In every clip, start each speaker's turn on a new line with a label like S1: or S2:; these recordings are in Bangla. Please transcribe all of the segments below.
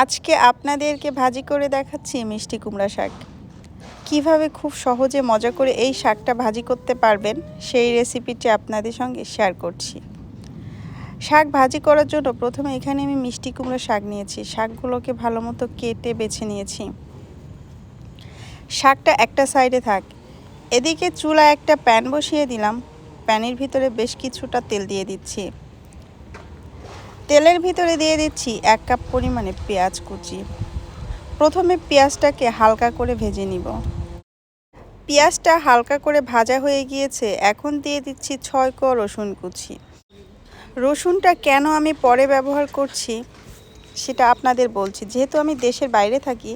S1: আজকে আপনাদেরকে ভাজি করে দেখাচ্ছি মিষ্টি কুমড়া শাক। কিভাবে খুব সহজে মজা করে এই শাকটা ভাজি করতে পারবেন সেই রেসিপিটি আপনাদের সঙ্গে শেয়ার করছি। শাক ভাজি করার জন্য প্রথমে এখানে আমি মিষ্টি কুমড়া শাক নিয়েছি। শাকগুলোকে ভালো মতো কেটে বেছে নিয়েছি। শাকটা একটা সাইডে থাক। এদিকে চুলায় একটা প্যান বসিয়ে দিলাম। প্যানের ভিতরে বেশ কিছুটা তেল দিয়ে দিচ্ছি। তেলের ভিতরে দিয়ে দিচ্ছি 1 কাপ পরিমাণে পেঁয়াজ কুচি। প্রথমে পেঁয়াজটাকে হালকা করে ভেজে নিব। পেঁয়াজটা হালকা করে ভাজা হয়ে গিয়েছে। এখন দিয়ে দিচ্ছি 6 কোয়া রসুন কুচি। রসুনটা কেন আমি পরে ব্যবহার করছি সেটা আপনাদের বলছি। যেহেতু আমি দেশের বাইরে থাকি,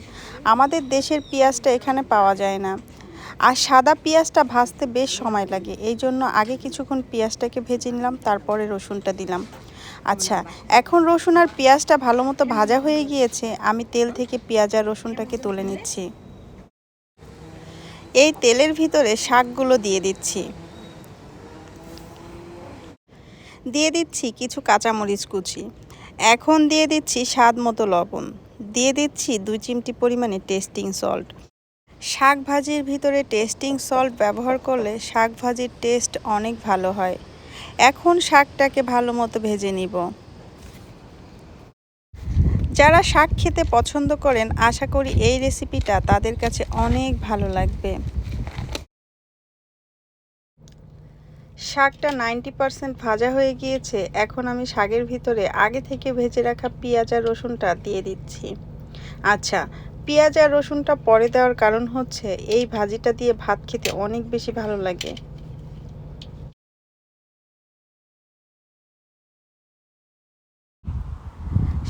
S1: আমাদের দেশের পেঁয়াজটা এখানে পাওয়া যায় না, আর সাদা পেঁয়াজটা ভাজতে বেশ সময় লাগে। এই জন্য আগে কিছুক্ষণ পেঁয়াজটাকে ভেজে নিলাম, তারপরে রসুনটা দিলাম। আচ্ছা, এখন রসুন আর পেঁয়াজটা ভালো মতো ভাজা হয়ে গিয়েছে। আমি তেল থেকে পেঁয়াজ আর রসুনটাকে তুলে নিচ্ছি। এই তেলের ভিতরে শাকগুলো দিয়ে দিচ্ছি। দিয়ে দিচ্ছি কিছু কাঁচামরিচ কুচি। এখন দিয়ে দিচ্ছি স্বাদ মতো লবণ। দিয়ে দিচ্ছি 2 চিমটি পরিমাণে টেস্টিং সল্ট। শাক ভাজির ভিতরে টেস্টিং সল্ট ব্যবহার করলে শাক ভাজির টেস্ট অনেক ভালো হয়। এখন শাকটাকে ভালো মতো ভেজে নিব। যারা শাক খেতে পছন্দ করেন, আশা করি এই রেসিপিটা তাদের কাছে অনেক ভালো লাগবে। শাকটা 90% ভাজা হয়ে গিয়েছে। এখন আমি শাকের ভিতরে আগে থেকে ভেজে রাখা পেঁয়াজ আর রসুনটা দিয়ে দিচ্ছি। আচ্ছা, পেঁয়াজ আর রসুনটা পরে দেওয়ার কারণ হচ্ছে এই ভাজিটা দিয়ে ভাত খেতে অনেক বেশি ভালো লাগে।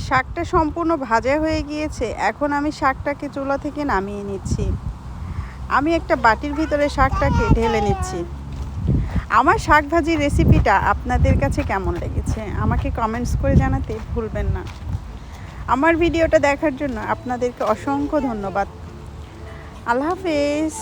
S1: শাকটা সম্পূর্ণ ভাজা হয়ে গিয়েছে। এখন আমি শাকটাকে চুলা থেকে নামিয়ে নিচ্ছি। আমি একটা বাটির ভিতরে শাকটাকে ঢেলে নিচ্ছি। আমার শাক ভাজি রেসিপিটা আপনাদের কাছে কেমন লেগেছে আমাকে কমেন্টস করে জানাতে ভুলবেন না। আমার ভিডিওটা দেখার জন্য আপনাদেরকে অসংখ্য ধন্যবাদ। আল্লাহ হাফেজ।